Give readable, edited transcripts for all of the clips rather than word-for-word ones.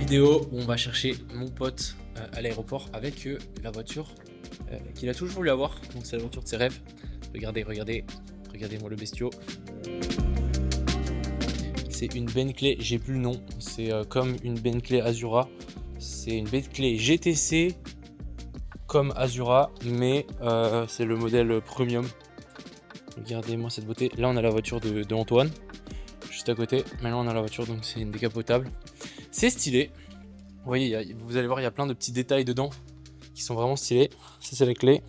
vidéo où on va chercher mon pote à l'aéroport avec la voiture qu'il a toujours voulu avoir. Donc c'est la voiture de ses rêves. Regardez-moi le bestiau. C'est une Bentley, j'ai plus le nom. C'est comme une Bentley Azura. C'est une Bentley GTC comme Azura, mais c'est le modèle premium. Regardez-moi cette beauté. Là on a la voiture de Antoine, juste à côté. Maintenant on a la voiture, donc c'est une décapotable. C'est stylé. Vous voyez, vous allez voir, il y a plein de petits détails dedans qui sont vraiment stylés. Ça c'est les clés.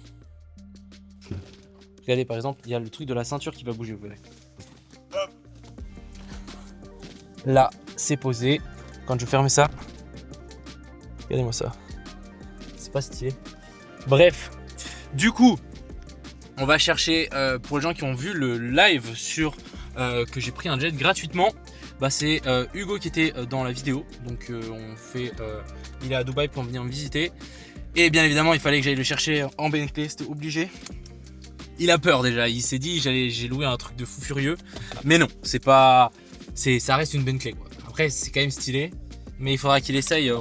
Regardez par exemple, il y a le truc de la ceinture qui va bouger, vous voyez. Là c'est posé. Quand je ferme ça, regardez-moi ça. C'est pas stylé. Bref, du coup, on va chercher pour les gens qui ont vu le live sur que j'ai pris un jet gratuitement. Bah c'est Hugo qui était dans la vidéo. Donc il est à Dubaï pour venir me visiter. Et bien évidemment, il fallait que j'aille le chercher en Bentley, c'était obligé. Il a peur déjà, il s'est dit j'ai loué un truc de fou furieux. Mais non, ça reste une Bentley quoi. Après c'est quand même stylé. Mais il faudra qu'il essaye.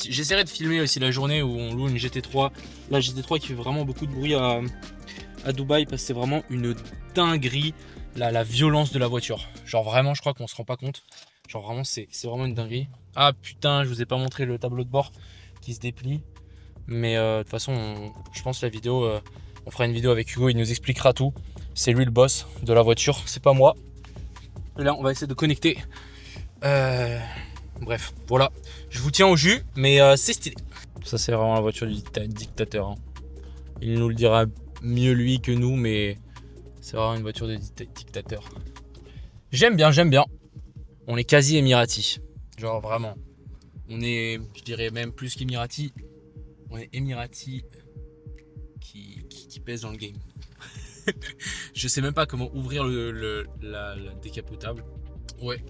J'essaierai de filmer aussi la journée où on loue une GT3. La GT3 qui fait vraiment beaucoup de bruit à Dubaï parce que c'est vraiment une dinguerie la violence de la voiture. Genre vraiment, je crois qu'on se rend pas compte. Genre vraiment, c'est vraiment une dinguerie. Ah putain, je vous ai pas montré le tableau de bord qui se déplie. Mais de toute façon, je pense que la vidéo, on fera une vidéo avec Hugo, il nous expliquera tout. C'est lui le boss de la voiture, c'est pas moi. Et là, on va essayer de connecter. Bref, voilà. Je vous tiens au jus, mais c'est stylé. Ça, c'est vraiment la voiture du dictateur. Hein. Il nous le dira mieux lui que nous, mais c'est vraiment une voiture de dictateur. J'aime bien. On est quasi émirati. Genre vraiment. On est, je dirais même plus qu'émirati. On est émirati qui pèse dans le game. Je sais même pas comment ouvrir la décapotable. Ouais.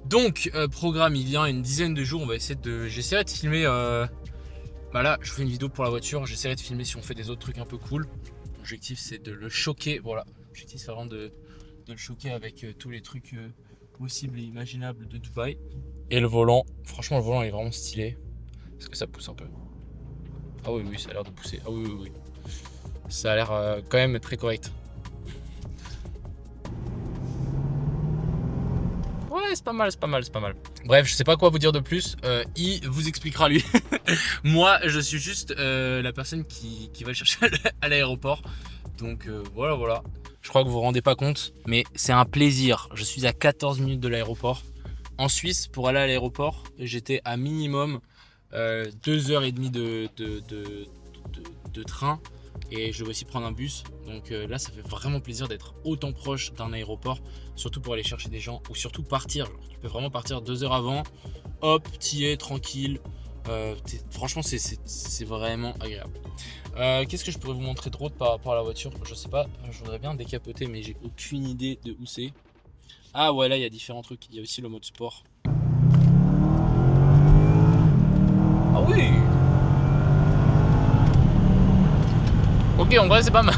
Donc programme, il y a une dizaine de jours, on va essayer j'essaierai de filmer. Bah là, je fais une vidéo pour la voiture. J'essaierai de filmer si on fait des autres trucs un peu cool. L'objectif c'est de le choquer. Voilà. L'objectif c'est vraiment de le choquer avec tous les trucs possibles et imaginables de Dubaï. Et le volant, franchement le volant est vraiment stylé. Est-ce que ça pousse un peu? Ah oui, ça a l'air de pousser. Ah oui. Ça a l'air quand même très correct. Ouais, c'est pas mal. Bref, je sais pas quoi vous dire de plus. Il vous expliquera lui. Moi, je suis juste la personne qui va le chercher à l'aéroport. Donc voilà. Je crois que vous vous rendez pas compte, mais c'est un plaisir. Je suis à 14 minutes de l'aéroport. En Suisse, pour aller à l'aéroport, j'étais à minimum 2h30 de train. Et je vais aussi prendre un bus. Donc là, ça fait vraiment plaisir d'être autant proche d'un aéroport. Surtout pour aller chercher des gens ou surtout partir. Genre, tu peux vraiment partir 2 heures avant. Hop, t'y es, tranquille. Franchement, c'est vraiment agréable. Qu'est-ce que je pourrais vous montrer de par rapport à la voiture? Je sais pas, je voudrais bien décapoter, mais j'ai aucune idée de où c'est. Ah ouais, là, il y a différents trucs. Il y a aussi le mode sport. Ah oui! Ok, en vrai c'est pas mal.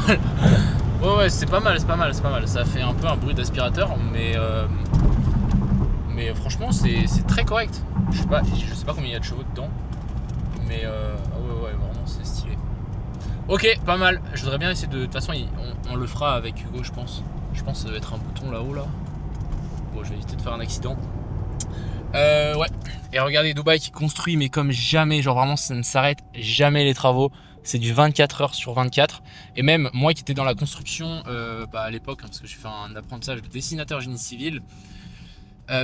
Ouais, c'est pas mal. Ça fait un peu un bruit d'aspirateur, mais franchement c'est très correct. Je sais pas combien il y a de chevaux dedans, mais ouais, vraiment c'est stylé. Ok, pas mal. Je voudrais bien essayer de toute façon on le fera avec Hugo, je pense. Je pense que ça doit être un bouton là-haut là. Bon, je vais éviter de faire un accident. Ouais. Et regardez Dubaï qui construit, mais comme jamais, genre vraiment ça ne s'arrête jamais les travaux. C'est du 24 heures sur 24. Et même moi qui étais dans la construction à l'époque, parce que je fais un apprentissage de dessinateur génie civil,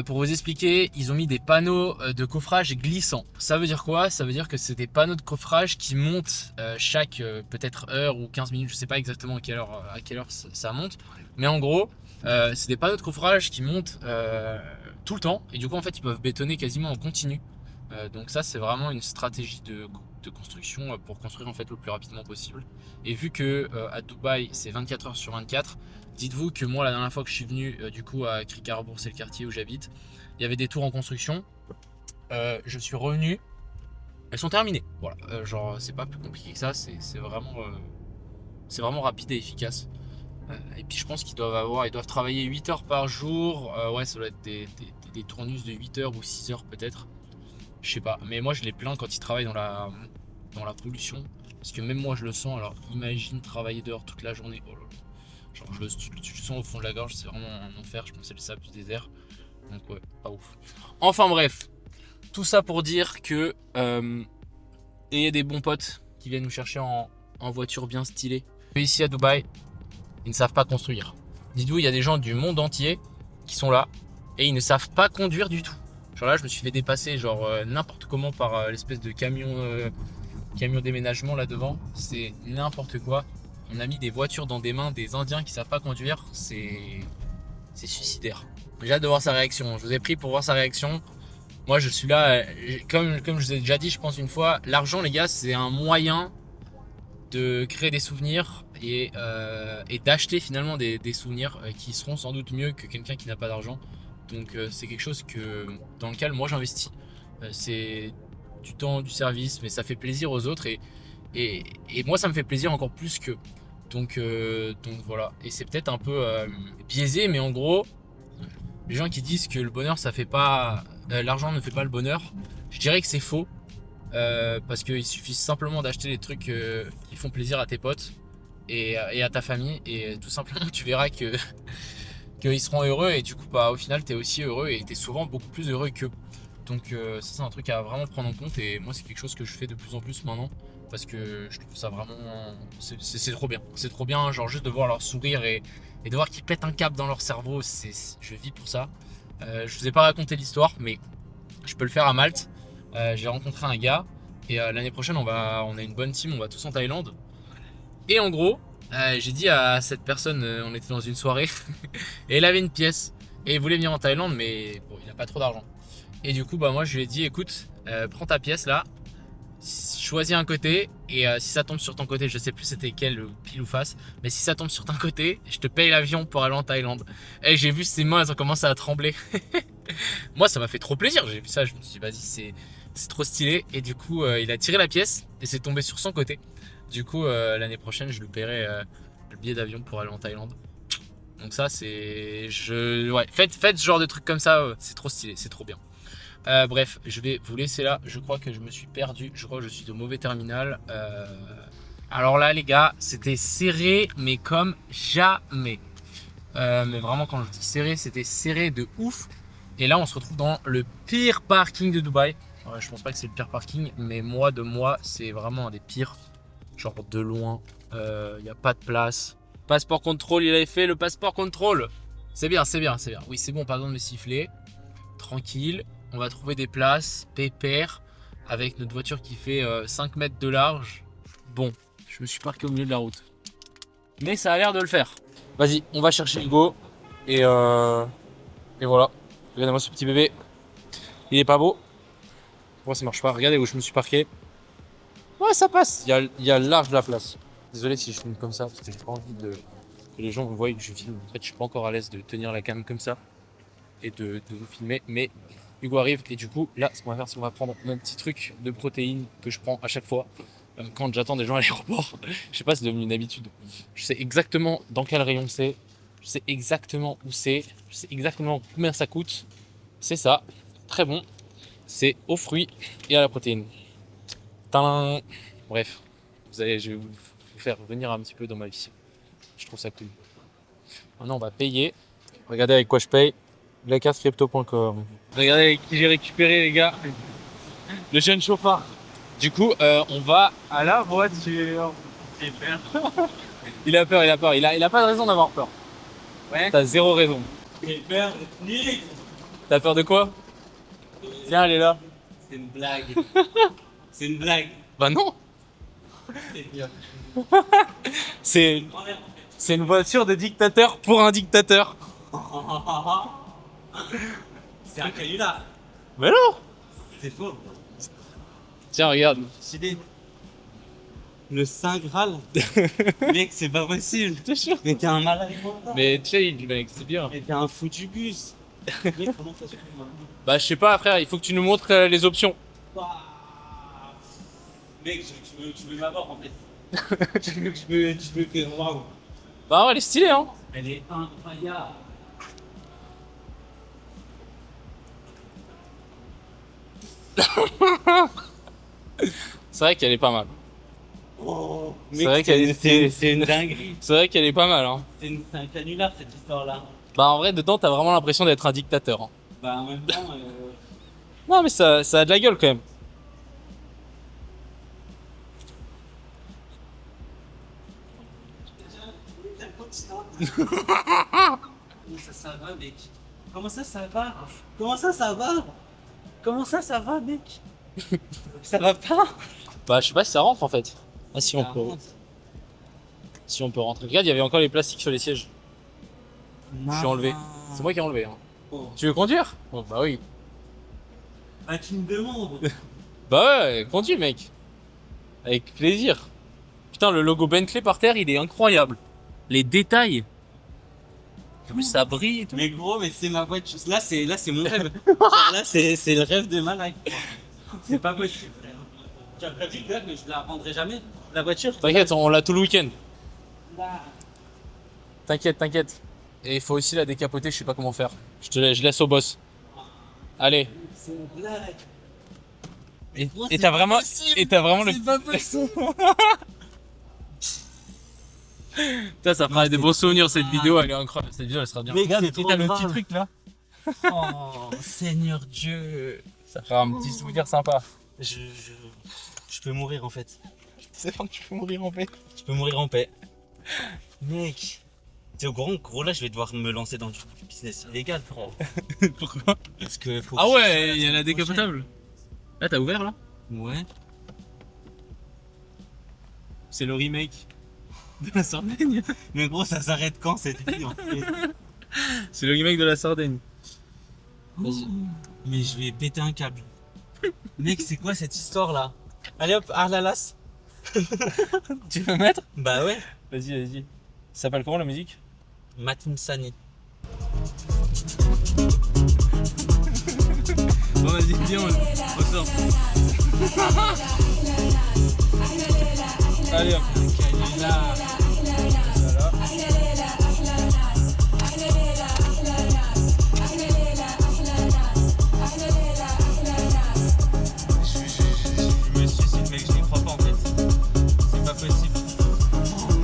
pour vous expliquer, ils ont mis des panneaux de coffrage glissants. Ça veut dire quoi? Ça veut dire que c'est des panneaux de coffrage qui montent chaque peut-être heure ou 15 minutes. Je sais pas exactement à quelle heure ça monte. Mais en gros, c'est des panneaux de coffrage qui montent tout le temps. Et du coup, en fait, ils peuvent bétonner quasiment en continu. Donc ça, c'est vraiment une stratégie de construction pour construire en fait le plus rapidement possible. Et vu que à Dubaï c'est 24 heures sur 24, dites-vous que moi la dernière fois que je suis venu du coup à Cricarbourg, c'est le quartier où j'habite, il y avait des tours en construction. Je suis revenu, elles sont terminées. Voilà, genre c'est pas plus compliqué que ça, c'est vraiment rapide et efficace. Et puis je pense qu'ils doivent travailler 8 heures par jour. Ouais, ça doit être des tournus de 8 heures ou 6 heures peut-être. Je sais pas, mais moi je les plains quand ils travaillent dans la pollution. Parce que même moi je le sens, alors imagine travailler dehors toute la journée. Oh là là. Genre tu le sens au fond de la gorge, c'est vraiment un enfer, je pense que c'est le sable du désert. Donc ouais, pas ouf. Enfin bref, tout ça pour dire que ayez des bons potes qui viennent nous chercher en voiture bien stylée. Ici à Dubaï, ils ne savent pas construire. Dites-vous, il y a des gens du monde entier qui sont là et ils ne savent pas conduire du tout. Genre là, je me suis fait dépasser genre n'importe comment par l'espèce de camion déménagement là devant. C'est n'importe quoi. On a mis des voitures dans des mains des Indiens qui savent pas conduire. C'est suicidaire. J'ai hâte de voir sa réaction. Je vous ai pris pour voir sa réaction. Moi, je suis là, comme je vous ai déjà dit, je pense une fois, l'argent, les gars, c'est un moyen de créer des souvenirs et d'acheter finalement des souvenirs qui seront sans doute mieux que quelqu'un qui n'a pas d'argent. Donc c'est quelque chose dans lequel moi j'investis. C'est du temps, du service, mais ça fait plaisir aux autres et moi ça me fait plaisir encore plus qu'eux. Donc voilà. Et c'est peut-être un peu biaisé, mais en gros, les gens qui disent que le bonheur ça fait pas, l'argent ne fait pas le bonheur, je dirais que c'est faux. Parce qu'il suffit simplement d'acheter des trucs qui font plaisir à tes potes et à ta famille, et tout simplement tu verras qu'ils seront heureux, et du coup bah, au final tu es aussi heureux et tu es souvent beaucoup plus heureux qu'eux. Donc ça c'est un truc à vraiment prendre en compte, et moi c'est quelque chose que je fais de plus en plus maintenant parce que je trouve ça vraiment, c'est trop bien. C'est trop bien, genre juste de voir leur sourire et de voir qu'ils pètent un câble dans leur cerveau, je vis pour ça. Je vous ai pas raconté l'histoire, mais je peux le faire à Malte. J'ai rencontré un gars et l'année prochaine on a une bonne team, on va tous en Thaïlande. Et en gros, j'ai dit à cette personne, on était dans une soirée et il avait une pièce et il voulait venir en Thaïlande, mais bon, il n'a pas trop d'argent. Et du coup, bah moi je lui ai dit, écoute, prends ta pièce là, choisis un côté, et si ça tombe sur ton côté, je sais plus c'était quel, pile ou face, mais si ça tombe sur ton côté, je te paye l'avion pour aller en Thaïlande. Et j'ai vu ses mains, elles ont commencé à trembler. Moi ça m'a fait trop plaisir, j'ai vu ça, je me suis dit vas-y, c'est trop stylé. Et du coup il a tiré la pièce et c'est tombé sur son côté. Du coup l'année prochaine je lui paierai le billet d'avion pour aller en Thaïlande. Donc ça c'est, ouais, faites ce genre de trucs comme ça, c'est trop stylé, c'est trop bien. Bref, je vais vous laisser là. Je crois que je me suis perdu. Je crois que je suis au mauvais terminal. Alors là, les gars, c'était serré, mais comme jamais. Mais vraiment, quand je dis serré, c'était serré de ouf. Et là, on se retrouve dans le pire parking de Dubaï. Ouais, je pense pas que c'est le pire parking, mais de moi, c'est vraiment un des pires. Genre de loin. Il n'y a pas de place. Passeport contrôle, il avait fait le passeport contrôle. C'est bien, c'est bien, c'est bien. Oui, c'est bon, pardon de me siffler. Tranquille. On va trouver des places pépères avec notre voiture qui fait 5 mètres de large. Bon, je me suis parqué au milieu de la route. Mais ça a l'air de le faire. Vas-y, on va chercher Hugo. Et voilà. Regardez-moi ce petit bébé. Il est pas beau. Pourquoi ça marche pas? Regardez où je me suis parqué. Ouais, ça passe. Il y a large de la place. Désolé si je filme comme ça, parce que j'ai pas envie que les gens me voient que je filme. En fait, je suis pas encore à l'aise de tenir la cam comme ça et de vous filmer. Mais Hugo arrive, et du coup là ce qu'on va faire, c'est qu'on va prendre mon petit truc de protéines que je prends à chaque fois quand j'attends des gens à l'aéroport. Je sais pas, c'est devenu une habitude. Je sais exactement dans quel rayon c'est, je sais exactement où c'est, je sais exactement combien ça coûte. C'est ça, très bon, c'est aux fruits et à la protéine. Tadam. Bref, je vais vous faire venir un petit peu dans ma vie, je trouve ça cool. Maintenant on va payer. Regardez avec quoi je paye. Lacassecrypto.com. Regardez avec qui j'ai récupéré, les gars. Le jeune chauffard. Du coup, on va à la voiture. J'ai peur. Il a peur, il a peur. Il a pas de raison d'avoir peur. Ouais. T'as zéro raison. J'ai peur, ni. T'as peur de quoi? Viens, elle est là. C'est une blague. C'est une blague. Bah non. C'est bien. C'est une voiture de dictateur pour un dictateur. C'est un canular. Mais non. C'est faux. Tiens, regarde. Stylé. Le Saint Graal. Mec, c'est pas possible. T'es sûr? Mais t'es un malade. Mais tu sais, mec, c'est bien. Mais t'es un foutu bus. Mec, comment ça se fait maintenant? Bah je sais pas, frère, il faut que tu nous montres les options. Ouah. Mec, tu veux m'avoir en fait. tu veux que waouh. Bah ouais, elle est stylée, hein. Elle est incroyable. C'est vrai qu'elle est pas mal. Oh, C'est vrai qu'elle est... c'est une dinguerie. C'est vrai qu'elle est pas mal, hein. C'est un canular cette histoire-là. Bah en vrai, dedans, t'as vraiment l'impression d'être un dictateur. Hein. Bah en même temps. Non, mais ça a de la gueule quand même. Ça va, mec? Comment ça va? Comment ça va? Comment ça va, mec? Ça va pas? Bah je sais pas si ça rentre en fait. Ah si on Ça peut. rentre. Si on peut rentrer. Regarde, il y avait encore les plastiques sur les sièges. Je suis enlevé. C'est moi qui ai enlevé. Hein. Oh. Tu veux conduire? Bon, bah oui. Ah, tu me demandes. Bah ouais, conduis mec. Avec plaisir. Putain, le logo Bentley par terre, il est incroyable. Les détails. Comme ça brille et tout. Mais gros, mais c'est ma voiture. Là, c'est mon rêve. Genre, là, c'est le rêve de ma life. C'est pas possible. Tu as prévu que mais je la rendrai jamais. La voiture. T'inquiète, on l'a tout le week-end. Là. T'inquiète, t'inquiète. Et il faut aussi la décapoter, je sais pas comment faire. Je laisse au boss. Allez. C'est une blague. Et Gros, et c'est t'as pas vraiment, possible. et t'as vraiment le. C'est pas possible. Putain, ça fera Non, des c'est bons souvenirs trop cette grave. vidéo, elle est incroyable. Cette vidéo elle sera bien. Mec, Regarde, c'est trop t'as le grave. petit truc là. Oh, Seigneur Dieu. Ça fera un petit souvenir sympa. Je peux mourir en fait. C'est bon que tu peux mourir en paix. Je peux mourir en paix. Mec. T'es au gros là, je vais devoir me lancer dans du business illégal, frère. Pourquoi? Parce que faut Ah que ouais, il y a la semaine décapotable. Là, t'as ouvert là? Ouais. C'est le remake de la Sardaigne. Mais gros, ça s'arrête quand cette vie en fait? C'est le remake de la Sardaigne. Vas-y. Mais je vais péter un câble. Mec, c'est quoi cette histoire là? Allez hop, Arlalas. Tu veux mettre? Bah ouais. Vas-y, vas-y. Ça s'appelle comment la musique? Matin Sani. Bon, vas-y, viens, on sort. Allez hop. Là. Voilà. Je me suicide, mec, je n'y crois pas en fait. C'est pas possible.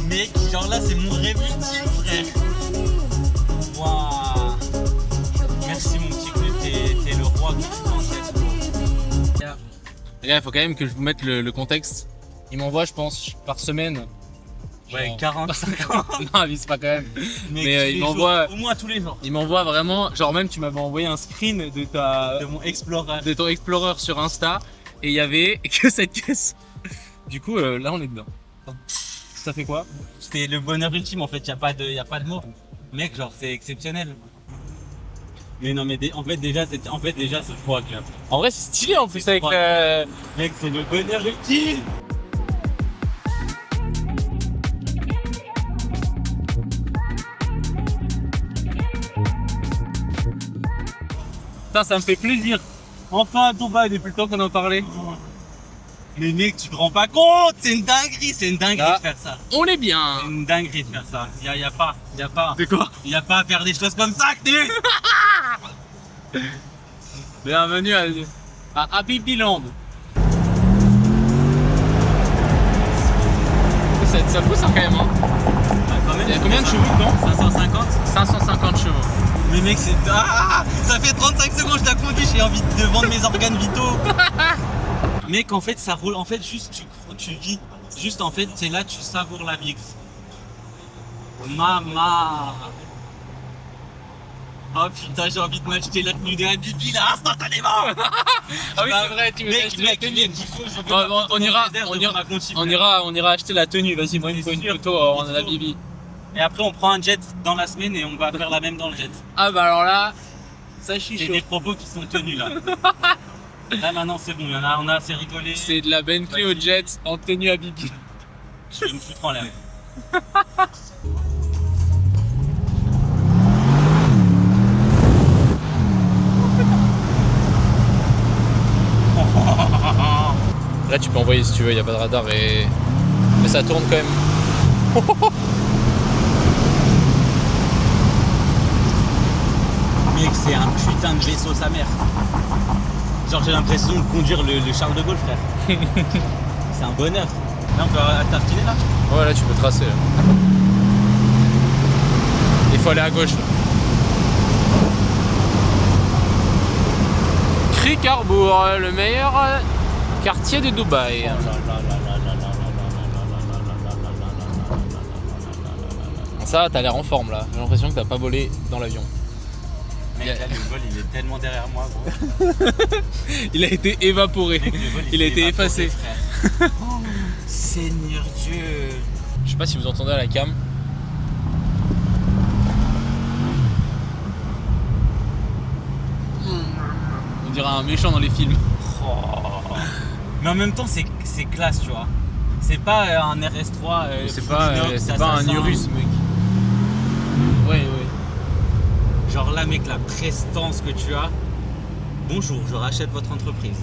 Mec, genre là, c'est mon rêve ultime, frère. Waouh. Merci, mon petit clou, t'es le roi que tu penses être. Les gars, il faut quand même que je vous mette le contexte. Il m'envoie, je pense, par semaine. Ouais, Genre- 40, 50. Non, mais c'est pas quand même. Mec, Mais, tous il les m'envoie- jours, au moins tous les jours. Il m'envoie vraiment, genre même tu m'avais envoyé un screen De mon Explorer. de ton Explorer sur Insta et il y avait que cette caisse. Du coup, là on est dedans. Ça fait quoi? C'est le bonheur ultime en fait, y a pas de mots. Mec, genre c'est exceptionnel. Mais non, mais en fait déjà c'est trop agréable. En vrai, c'est stylé en plus avec Ouais. Mec, c'est le bonheur ultime. Putain, ça me fait plaisir. Enfin, ton bail depuis le temps qu'on en parlait. Mais mec, tu te rends pas compte, c'est une dinguerie Ah. de faire ça. On est bien. C'est une dinguerie de faire ça. Y a pas. De quoi? Y a pas à faire des choses comme ça, que tu. Bienvenue à Happy Land. Ça pousse hein, quand même. Hein. Il y a combien de chevaux dedans? 550. 550 chevaux. Mais mec, c'est. Ah, ça fait 35 secondes, je t'ai conduit, j'ai envie de vendre mes organes vitaux. Mec, en fait, ça roule. En fait, juste tu vis. Juste, en fait, c'est là, tu savoures la vie. Maman. Oh putain, j'ai envie de m'acheter la tenue de Habibi là, instantanément. Ah oui, c'est vrai, tu veux Mec, acheter la tenue. il faut, je veux Bon, bon, on ira acheter la tenue. Vas-y, moi il me faut une sûr. photo en Il la faut. Bibi. Et après, on prend un jet dans la semaine et on va faire la même dans le jet. Ah bah alors là, ça je suis J'ai chaud. des propos qui sont tenus là. Là maintenant c'est bon, on a assez rigolé. C'est de la Bentley au jet en tenue à Bibi. Je vais me foutre en l'air. Là tu peux envoyer si tu veux, il n'y a pas de radar et... Mais ça tourne quand même. Mec, c'est un putain de vaisseau sa mère. Genre j'ai l'impression de conduire le Charles de Gaulle, frère. C'est un bonheur. Là on peut tartiner là. Ouais, là tu peux tracer. Là. Il faut aller à gauche. Là. Cricarbourg, le meilleur quartier de Dubaï. Ça, t'as l'air en forme là. J'ai l'impression que t'as pas volé dans l'avion. Mec, là le vol il est tellement derrière moi, gros. Il a été évaporé. Mec, le vol, Il a été effacé. Frère. Oh, Seigneur Dieu. Je sais pas si vous entendez à la cam. On dirait un méchant dans les films. Oh. Mais en même temps, c'est classe, tu vois. C'est pas un RS3. C'est pas un Urus, mec. Ouais. Genre là, mec, la prestance que tu as. Bonjour, je rachète votre entreprise.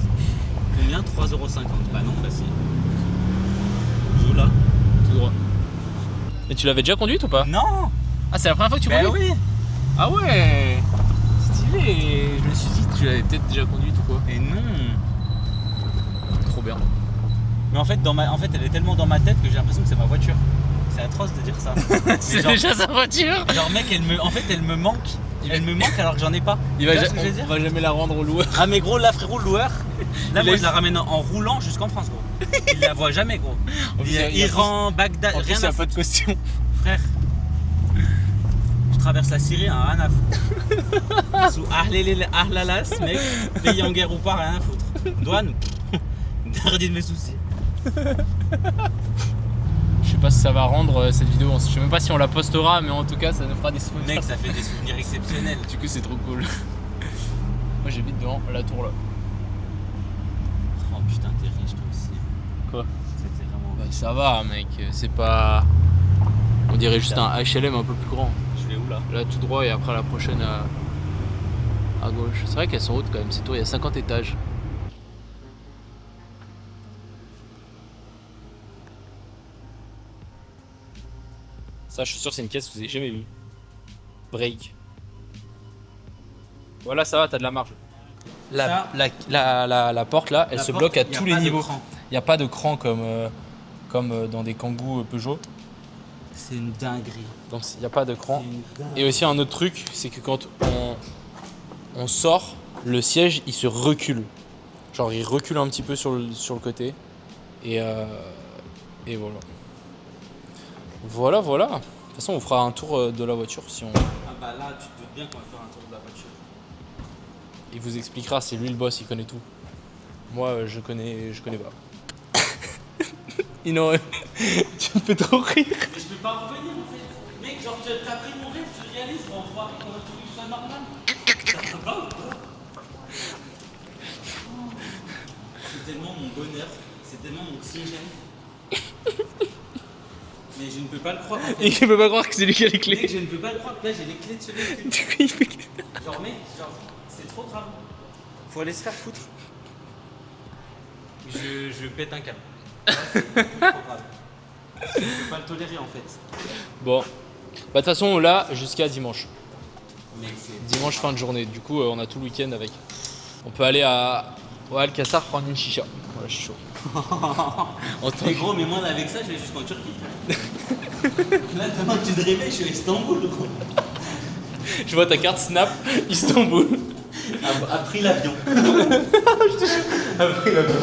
Combien? 3,50 €. Bah non, bah si. Joue là. Tout droit. Mais tu l'avais déjà conduite ou pas? Non. Ah, c'est la première fois que tu Bah conduis? oui. Ah ouais. Stylé. Je me suis dit que tu l'avais peut-être déjà conduite ou quoi. Et non. Trop bien. Mais en fait, elle est tellement dans ma tête que j'ai l'impression que c'est ma voiture. C'est atroce de dire ça. C'est genre, déjà sa voiture. Genre mec, elle me manque. Elle me manque alors que j'en ai pas. On va jamais la rendre au loueur. Ah mais gros, là frérot, le loueur. Là moi je la ramène en roulant jusqu'en France, gros. Il la voit jamais, gros. Iran, Bagdad, En plus, rien il y à a pas de caution. frère. Je traverse la Syrie, hein, rien à foutre. Sous Ahlalas, mec, pays en guerre ou pas, rien à foutre. Douane, dernier de mes soucis. Je sais pas si ça va rendre cette vidéo, je sais même pas si on la postera, mais en tout cas ça nous fera des souvenirs. Mec, ça fait des souvenirs exceptionnels. Du coup c'est trop cool. Moi j'habite devant la tour là. Oh putain, t'es riche toi aussi. Quoi? C'était vraiment... Bah, ça va mec, c'est pas... On dirait juste un HLM un peu plus grand. Je vais où là? Là tout droit et après la prochaine à gauche. C'est vrai qu'elles sont hautes quand même, ces tours, il y a 50 étages. Ça, je suis sûr, c'est une caisse que vous avez jamais vue. Break. Voilà, ça va, t'as de la marge. La porte là, elle se bloque à tous les niveaux. Il n'y a pas de cran comme dans des Kangoo Peugeot. C'est une dinguerie. Donc il n'y a pas de cran. Et aussi un autre truc, c'est que quand on sort, le siège il se recule. Genre il recule un petit peu sur le côté. Et voilà. Voilà. De toute façon, on fera un tour de la voiture si on... Ah bah là, tu te doutes bien qu'on va faire un tour de la voiture. Il vous expliquera, c'est lui le boss, il connaît tout. Moi, je connais pas. Tu me fais trop rire. Mais je peux pas revenir en fait. Mec, genre t'as pris mon rêve, tu le réalises, on va voir qu'on va trouver ça normal. Ça va ou pas? C'est tellement mon bonheur, c'est tellement mon oxygène. Mais je ne peux pas le croire. En fait. Et il peut pas croire que c'est lui qui a les clés. Mec, je ne peux pas le croire que là j'ai les clés de ce véhicule. Du coup, il fait... Genre mec, c'est trop grave. Faut aller se faire foutre. Je pète un câble. C'est trop grave. Je ne peux pas le tolérer en fait. Bon. Bah de toute façon, là, jusqu'à dimanche. Mec, c'est... Dimanche fin de journée. Du coup, on a tout le week-end avec. On peut aller au Alcazar prendre une chicha. Voilà, je suis chaud. Mais gros, mais moi avec ça, je vais jusqu'en Turquie. Là, demain, tu te réveilles, je suis à Istanbul, gros. Je vois ta carte Snap, Istanbul. A pris l'avion. A pris l'avion.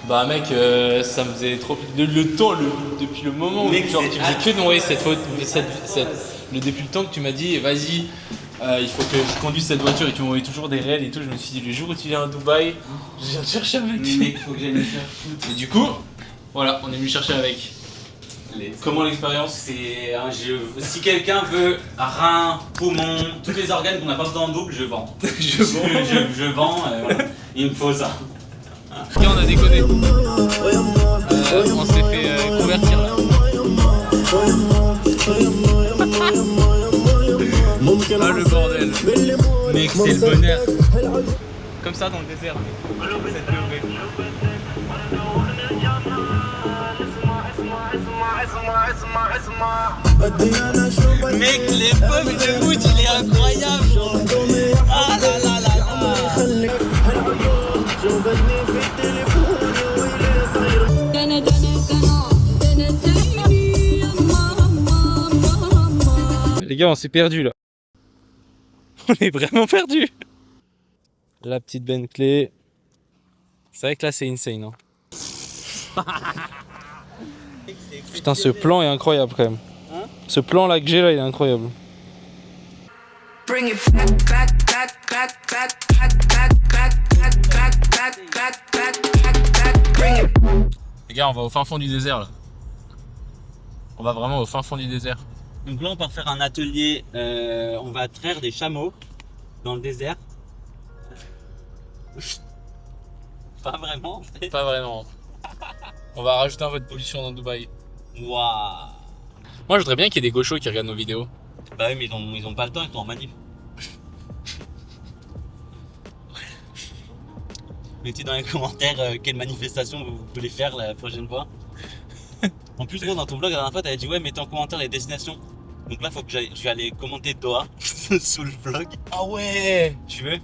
Bah mec, ça me faisait trop... Le temps, depuis le moment où genre, tu faisais que nourrir cette faute, depuis le temps que tu m'as dit, vas-y, il faut que je conduise cette voiture et tu m'envoyais toujours des réels et tout, je me suis dit, le jour où tu viens à Dubaï, je viens te chercher avec. Mais mec, faut que j'aille me faire foutre. Et du coup, voilà, on est venu chercher avec. Comment l'expérience? C'est un jeu. Si quelqu'un veut rein, poumon, tous les organes qu'on n'a pas besoin en double, je vends. je vends, voilà. Il me faut ça. Et on a déconné. On s'est fait convertir là. Ah le bordel. Mec, c'est le bonheur. Comme ça dans le désert. Mec, les pommes de mood, il est incroyable. gars, on s'est perdu là. On est vraiment perdu. La petite Bentley. C'est vrai que là, c'est insane. Hein. Putain, ce plan est incroyable quand même. Hein? Ce plan là que j'ai là, il est incroyable. Bring it back, back, back, back, back, back, back, back, back, back, back, back, back, back, bring it. Les gars, on va au fin fond du désert là. On va vraiment au fin fond du désert. Donc là, on part faire un atelier. On va traire des chameaux dans le désert. Pas vraiment en fait. Pas vraiment. On va rajouter un peu de pollution dans Dubaï. Waouh. Moi, je voudrais bien qu'il y ait des gauchos qui regardent nos vidéos. Bah oui, mais ils ont pas le temps, ils sont en manif. Mettez dans les commentaires quelle manifestation vous voulez faire la prochaine fois. En plus, gros, dans ton vlog, la dernière fois, t'avais dit ouais, mettez en commentaire les destinations. Donc là, faut que je vais aller commenter Doha sous le vlog. Ah ouais. Tu veux?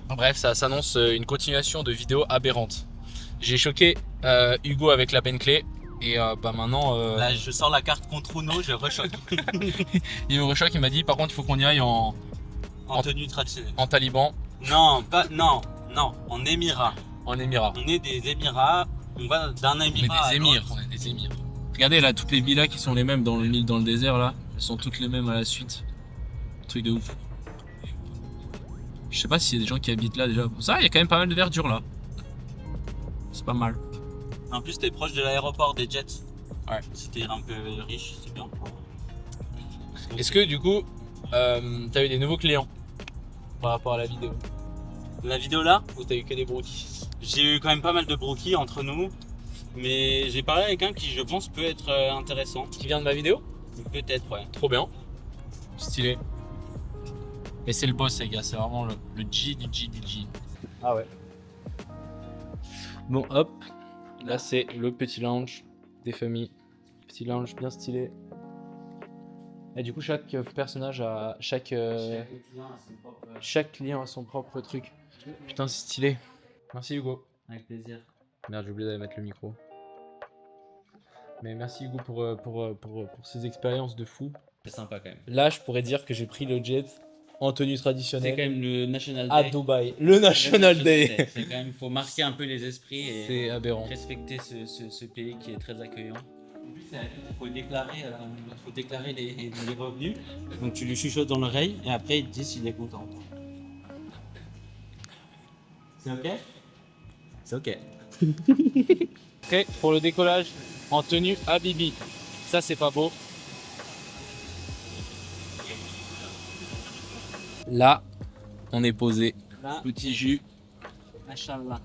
Bref, ça s'annonce une continuation de vidéos aberrantes. J'ai choqué Hugo avec la Bentley. Et bah maintenant... Là, je sors la carte contre Uno, je rechoque. il me rechoque, il m'a dit par contre il faut qu'on y aille en tenue traditionnelle. en taliban, Non, en Émirats. en émirat. On est des Émirats, on va d'un On est Émirat des à émirs, l'autre. on est des émirs. Regardez là, toutes les villas qui sont les mêmes dans le désert là, elles sont toutes les mêmes à la suite. Truc de ouf. Je sais pas s'il y a des gens qui habitent là déjà. Ça, il y a quand même pas mal de verdure là. C'est pas mal. En plus, t'es proche de l'aéroport des jets. Ouais. Si t'es un peu riche, c'est bien. Est-ce que du coup, t'as eu des nouveaux clients par rapport à la vidéo? La vidéo là, Ou t'as eu que des brookies? j'ai eu quand même pas mal de brookies entre nous. Mais j'ai parlé avec un qui, je pense, peut être intéressant. Qui vient de ma vidéo? Peut-être, ouais. Trop bien. Stylé. Et c'est le boss les gars, c'est vraiment le G du G du G. Ah ouais. Bon, hop. Là, c'est le petit lounge des familles. Petit lounge bien stylé. Et du coup, chaque personnage a. Chaque client a son propre truc. Putain, c'est stylé. Merci Hugo. Avec plaisir. Merde, j'ai oublié d'aller mettre le micro. Mais merci Hugo pour ces expériences de fou. C'est sympa quand même. Là, je pourrais dire que j'ai pris le jet en tenue C'est traditionnelle quand même le National à Day. Le National Day. C'est quand même, faut marquer un peu les esprits et C'est aberrant. respecter ce pays qui est très accueillant. En plus, il faut déclarer les revenus. Donc tu lui chuchotes dans l'oreille et après il te dit s'il est content. C'est ok? C'est ok. Prêt pour le décollage en tenue Habibi. Ça, c'est pas beau. Là, on est posé. Là, Petit jus machallah.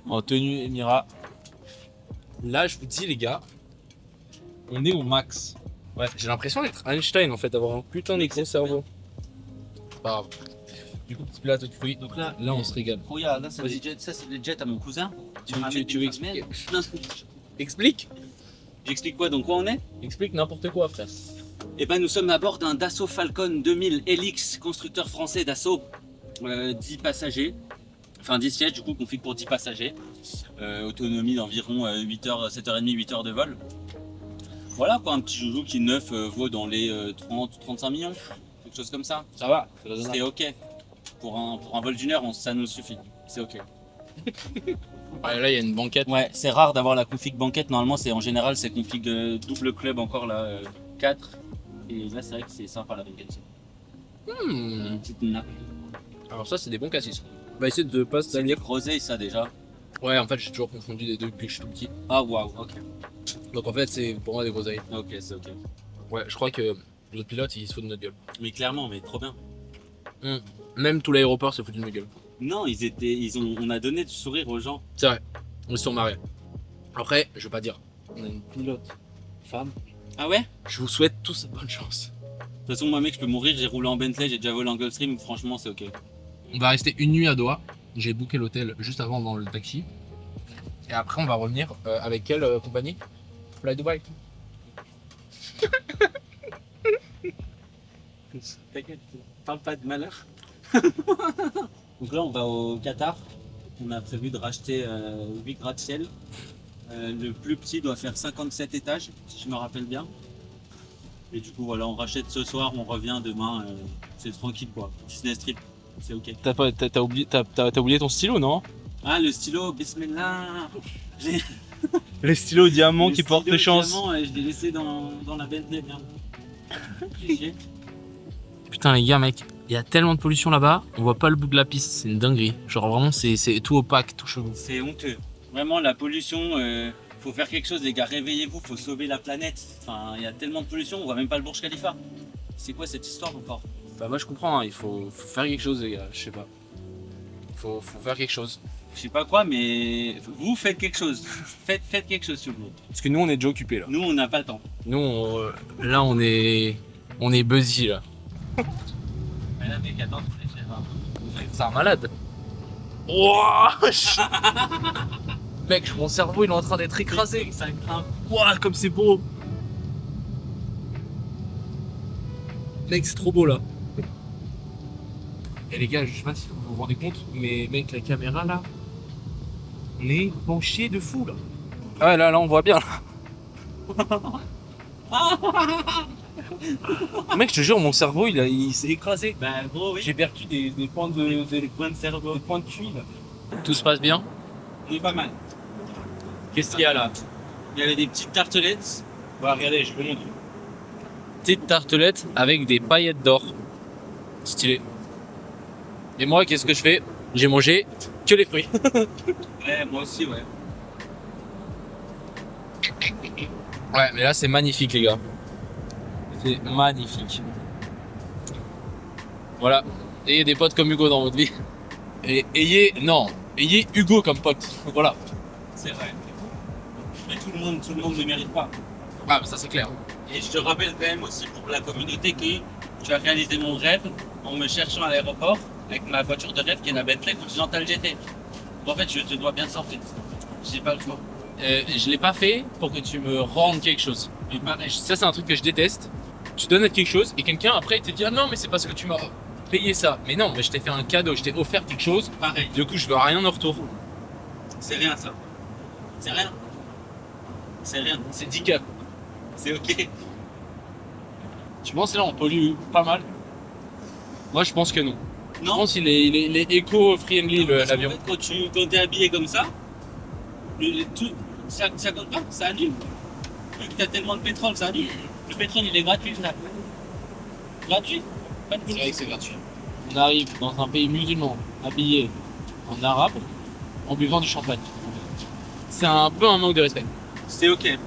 en tenue Émirat. Là, je vous dis, les gars, on est au max. Ouais, j'ai l'impression d'être Einstein en fait, d'avoir un putain de gros cerveau. C'est pas grave. Du coup, petit plateau de fruits. Donc là, Là, on se régale. regarde, là, Vas-y. ça c'est le jet à mon cousin. Tu veux expliquer? Non, Explique. j'explique quoi? Donc, où on est? Explique n'importe quoi, frère. Eh ben, nous sommes à bord d'un Dassault Falcon 2000 Helix, constructeur français Dassault. 10 passagers. Enfin, 10 sièges, du coup, config pour 10 passagers. Autonomie d'environ 8h, 7h30, 8h de vol. Voilà, quoi, un petit joujou qui neuf vaut dans les 30-35 millions. Quelque chose comme ça. Ça va. C'est ok. Pour un vol d'une heure, ça nous suffit. C'est ok. Ouais, là, il y a une banquette. Ouais, c'est rare d'avoir la config banquette. Normalement, en général, c'est config double club encore là, 4. Et là, c'est vrai que c'est sympa la banquette. Une petite nappe. Alors ça, c'est des bons cassis. On va essayer de pas se C'est salir. des groseilles, ça déjà. Ouais, en fait, j'ai toujours confondu les deux depuis que je suis tout petit. Ah, waouh, ok. Donc en fait, c'est pour moi des groseilles. Ok, c'est ok. Ouais, je crois que le pilote, il se fout de notre gueule. Mais clairement, mais trop bien. Même tout l'aéroport se fout de notre gueule. Non, on a donné du sourire aux gens. C'est vrai, ils se sont marrés. Après, je vais pas dire, on a une pilote femme. Ah ouais? Je vous souhaite tous bonne chance. De toute façon, moi, mec, je peux mourir. J'ai roulé en Bentley, j'ai déjà volé en Gulfstream. Franchement, c'est ok. On va rester une nuit à Doha. J'ai booké l'hôtel juste avant dans le taxi. Et après, on va revenir avec quelle compagnie? Fly Dubai. T'inquiète, parle pas de malheur. Donc là, on va au Qatar. On a prévu de racheter 8 gratte-ciel. Le plus petit doit faire 57 étages, si je me rappelle bien. Et du coup, voilà, on rachète ce soir, on revient demain. C'est tranquille, quoi. Business trip, c'est ok. T'as oublié ton stylo, non? Ah, le stylo, bismillah. J'ai Les stylos diamants le qui portent stylo chance. diamant, je l'ai laissé dans la Bentley, merde. GG. Putain, les gars, mec, il y a tellement de pollution là-bas, on voit pas le bout de la piste, c'est une dinguerie. Genre vraiment, c'est tout opaque, tout chelou. C'est honteux. Vraiment, la pollution, faut faire quelque chose, les gars. Réveillez-vous, faut sauver la planète. Enfin, il y a tellement de pollution, on voit même pas le Burj Khalifa. C'est quoi cette histoire encore? Bah, moi je comprends, hein, il faut faire quelque chose, les gars, je sais pas. Faut faire quelque chose. Je sais pas quoi, mais vous faites quelque chose. faites quelque chose, s'il vous plaît. Parce que nous, on est déjà occupés là. Nous, on n'a pas le temps. Nous, là, on est busy là. Mais là, mec, attends, C'est un malade. Wouah. Mec, mon cerveau il est en train d'être écrasé. Ça craint. Wouah, comme c'est beau. Mec, c'est trop beau là. Et les gars, je sais pas si vous vous rendez compte, mais mec, la caméra là, on est penché de fou là. Ah ouais, là, on voit bien. Mec, je te jure, mon cerveau, il s'est écrasé. Bah, gros, oui. J'ai perdu des points de Point de cerveau. des points de QI là. Tout se passe bien. On est pas mal. Qu'est-ce qu'il y a là? Il y avait des petites tartelettes. Bah, regardez, je vous montre. Petite tartelette avec des paillettes d'or. Stylé. Et moi, qu'est-ce que je fais? J'ai mangé que les fruits. Ouais, moi aussi, ouais. Ouais, mais là, c'est magnifique, les gars. C'est magnifique. Voilà. Ayez des potes comme Hugo dans votre vie. Et ayez Hugo comme pote. Voilà. C'est vrai. Mais tout le monde ne mérite pas. Ah, mais ça, c'est clair. Et je te rappelle quand même aussi pour la communauté que tu as réalisé mon rêve en me cherchant à l'aéroport avec ma voiture de rêve qui est la Bentley Continental GT. En fait, je te dois bien ça en fait. J'ai pas le choix. Je l'ai pas fait pour que tu me rendes quelque chose. Mais pareil, Ça, c'est un truc que je déteste. Tu donnes quelque chose et quelqu'un après il te dit ah non mais c'est parce que tu m'as payé ça. Mais non, mais je t'ai fait un cadeau, je t'ai offert quelque chose. pareil. Du coup, je veux rien en retour. C'est rien ça. C'est rien. C'est rien. C'est 10 cas. C'est ok. Tu penses là on pollue pas mal? Moi, je pense que non. Je Non. pense qu'il est éco-friendly Parce qu'en l'avion. fait, quand t'es habillé comme ça, ça compte pas, ça annule. Vu que t'as tellement de pétrole, ça annule. Le pétrole il est gratuit, frère. Gratuit. Pas de C'est vrai police. que c'est gratuit. On arrive dans un pays musulman, habillé en arabe, en buvant du champagne. C'est un peu un manque de respect. C'est ok.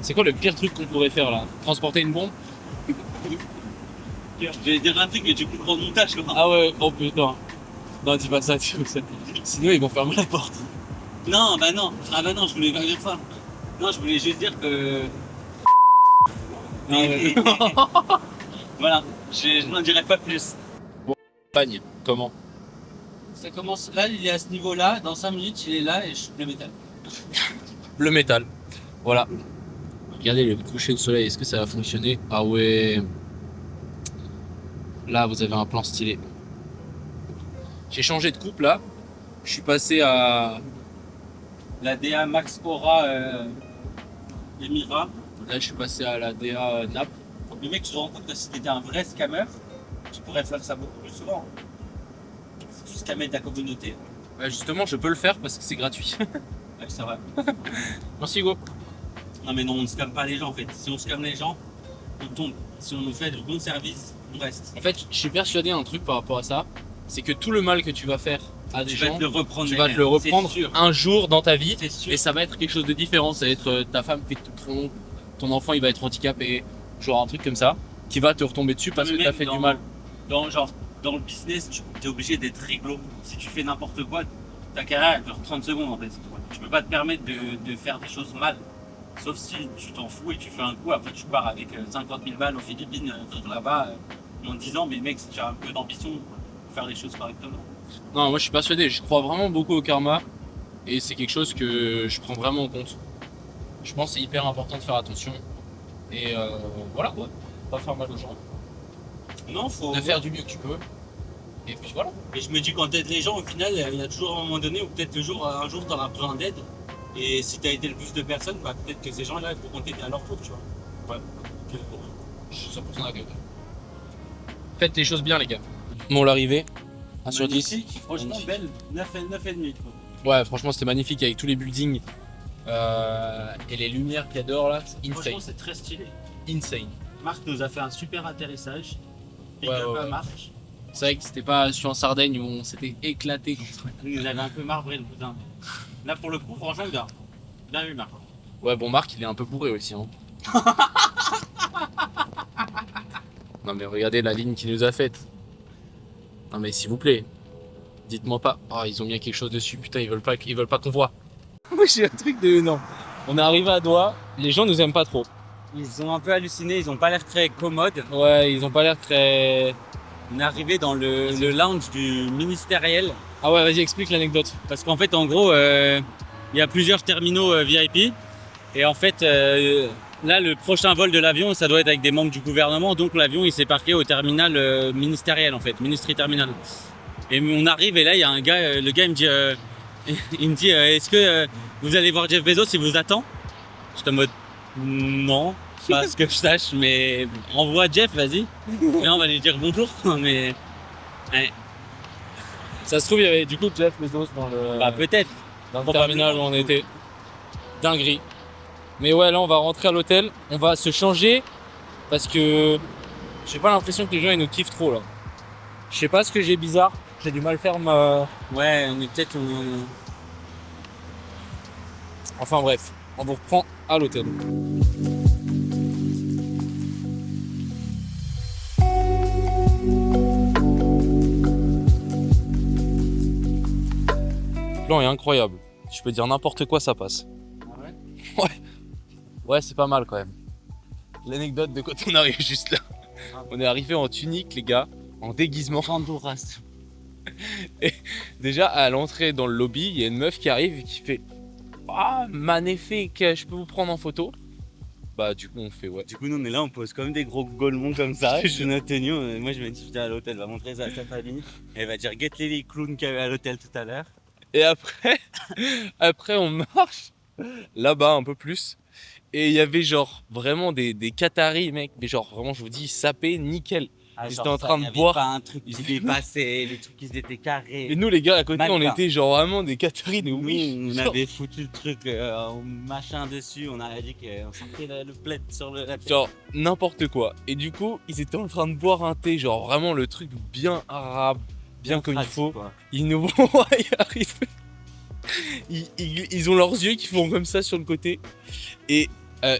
C'est quoi le pire truc qu'on pourrait faire là? Transporter une bombe? Je vais dire un truc que tu comprends au montage, quoi. Ah ouais, oh putain. Non, dis pas ça, dis pas ça. Sinon, ils vont fermer la porte. Non, bah non. Ah bah non, je voulais pas dire ça. Non, je voulais juste dire que. Voilà, je n'en dirai pas plus. Pagne, comment? Ça commence là, il est à ce niveau-là. Dans 5 minutes, il est là et je shoot le métal. Le métal. Voilà. Regardez le coucher de soleil, est-ce que ça va fonctionner? Ah ouais. Là, vous avez un plan stylé. J'ai changé de coupe là. Je suis passé à. La DA Max Aura Emira. Là, je suis passé à la DA Nap. Le mec, tu te rends compte que si t'étais un vrai scammer, tu pourrais faire ça beaucoup plus souvent. Tu scammer ta communauté. Ouais, justement, je peux le faire parce que c'est gratuit. Ouais, c'est vrai. Merci Hugo. Non, mais non, on ne scamme pas les gens en fait. Si on scamme les gens, on tombe. Si on nous fait de bons services, on reste. En fait, je suis persuadé d'un truc par rapport à ça. C'est que tout le mal que tu vas faire à des Tu vas gens, te le reprendre. tu vas te le derrière. reprendre C'est sûr. un jour dans ta vie. C'est sûr. Et ça va être quelque chose de différent. Ça va être ta femme qui te trompe, ton enfant il va être handicapé, genre un truc comme ça, qui va te retomber dessus parce que Mais t'as même fait dans- du mal. Dans le business, tu es obligé d'être réglo. Si tu fais n'importe quoi, ta carrière elle dure 30 secondes en fait. Tu peux pas te permettre de faire des choses mal. Sauf si tu t'en fous et tu fais un coup, après tu pars avec 50 000 balles aux Philippines, vivre là-bas, en te disant, mais mec, si tu as un peu d'ambition, faut faire les choses correctement. Non, moi je suis persuadé, je crois vraiment beaucoup au karma et c'est quelque chose que je prends vraiment en compte. Je pense que c'est hyper important de faire attention et voilà quoi, pas faire mal aux gens, Non, faut. de faire du mieux que tu peux et puis voilà. Et je me dis, quand t'aides les gens, au final, il y a toujours un moment donné où peut-être un jour t'auras besoin d'aide. Et si t'as aidé le plus de personnes, bah, peut-être que ces gens-là pourront t'aider à leur tour, tu vois. Ouais. Je suis 100% d'accord. Faites les choses bien, les gars. Bon, l'arrivée, 1 sur 10. Magnifique, franchement belle, 9,5. Ouais, franchement, c'était magnifique avec tous les buildings et les lumières qu'il y a dehors là. C'est insane. Franchement, c'est très stylé. Insane. Marc nous a fait un super atterrissage. Et Ouais, que ouais, pas ouais. marche. C'est vrai que c'était pas sur en Sardaigne où on s'était éclaté contre. Il nous avait un peu marbré le boudin. Là, pour le coup, franchement, il a bien eu Marc. Ouais, bon, Marc, il est un peu bourré aussi. Hein. Non, mais regardez la ligne qu'il nous a faite. Non, mais s'il vous plaît, dites-moi pas. Oh, ils ont mis quelque chose dessus. Putain, ils veulent pas qu'on voit. Moi, j'ai un truc de. Non. On est arrivé à Doha. Les gens nous aiment pas trop. Ils ont un peu halluciné, ils ont pas l'air très commodes. Ouais, ils ont pas l'air très. On est arrivé dans le lounge du ministériel. Ah ouais, vas-y, explique l'anecdote. Parce qu'en fait, en gros, il y a plusieurs terminaux VIP. Et en fait, là, le prochain vol de l'avion, ça doit être avec des membres du gouvernement. Donc l'avion, il s'est parqué au terminal ministériel, en fait, Ministry Terminal. Et on arrive et là, il y a un gars, le gars, il me dit, est-ce que vous allez voir Jeff Bezos, il vous attend? J'étais en mode, non, pas ce que je sache, mais envoie Jeff, vas-y. Et là, on va lui dire bonjour, mais ouais, Ça se trouve, il y avait du coup Jeff Bezos dans le, bah peut-être. dans le terminal où on était. Dinguerie. Mais ouais, là, on va rentrer à l'hôtel. On va se changer parce que j'ai pas l'impression que les gens ils nous kiffent trop là. Je sais pas ce que j'ai bizarre. J'ai du mal faire ma. Ouais, on est peut-être. Enfin bref, on vous reprend à l'hôtel. Le plan est incroyable. Je peux dire n'importe quoi, ça passe. Ah ouais? Ouais. Ouais, c'est pas mal quand même. L'anecdote de quand on arrive juste là. On est arrivé en tunique, les gars, en déguisement. Honduras. Déjà, à l'entrée dans le lobby, il y a une meuf qui arrive et qui fait ah, magnifique, je peux vous prendre en photo? Bah, du coup, on fait ouais. Du coup, nous on est là, on pose comme des gros golemons comme ça. Je suis notre tenue. Moi, je me dis, putain, à l'hôtel, va montrer ça à sa famille. Et elle va dire, get les clowns qu'il y avait à l'hôtel tout à l'heure. Et après, on marche là-bas un peu plus. Et il y avait genre vraiment des Qataris, mec. Mais genre, vraiment, je vous dis, sapés, nickel. Ah, Ils genre étaient en ça, train il y de avait boire. pas un truc qui dépassait, les trucs qui étaient carrés. Et nous, les gars, à côté, on Malin. était genre vraiment des Qataris de oui. Oui, on avait foutu le truc en machin dessus. On a dit qu'on sortait le plaid sur la tête. Genre n'importe quoi. Et du coup, ils étaient en train de boire un thé, genre vraiment le truc bien arabe, bien comme il pratique, faut. quoi. Ils nous voient arriver. Ils ont leurs yeux qui font comme ça sur le côté. Et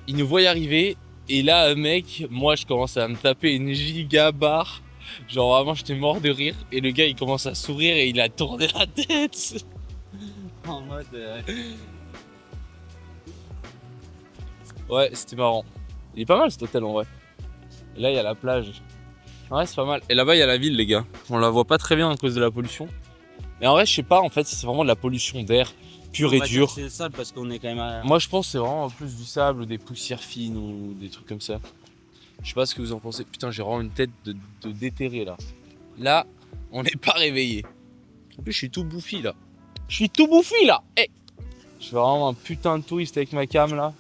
ils nous voient arriver. Et là, mec, moi je commence à me taper une giga barre. Genre vraiment, j'étais mort de rire. Et le gars, il commence à sourire et il a tourné la tête. En mode. Ouais, c'était marrant. Il est pas mal cet hôtel en vrai. Et là, il y a la plage. Ouais, c'est pas mal. Et là-bas, il y a la ville, les gars. On la voit pas très bien à cause de la pollution. Mais en vrai, je sais pas en fait si c'est vraiment de la pollution d'air pure et dure. C'est ça parce qu'on est quand même à. Moi, je pense que c'est vraiment plus du sable ou des poussières fines ou des trucs comme ça. Je sais pas ce que vous en pensez. Putain, j'ai vraiment une tête de déterré là. Là, on n'est pas réveillé. En plus, je suis tout bouffi là. Je suis tout bouffi là. Hey, je suis vraiment un putain de touriste avec ma cam là.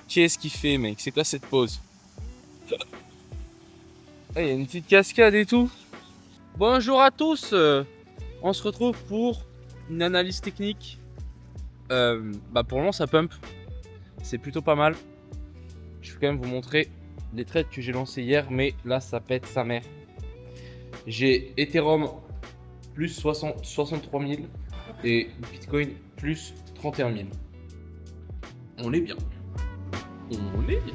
Qu'est-ce qu'il fait, mec? C'est quoi cette pause? Il y a une petite cascade et tout. Bonjour à tous. On se retrouve pour une analyse technique. Pour le moment, ça pump. C'est plutôt pas mal. Je vais quand même vous montrer les trades que j'ai lancés hier, mais là, ça pète sa mère. J'ai Ethereum plus 63 000 et Bitcoin plus 31 000. On est bien. On est bien.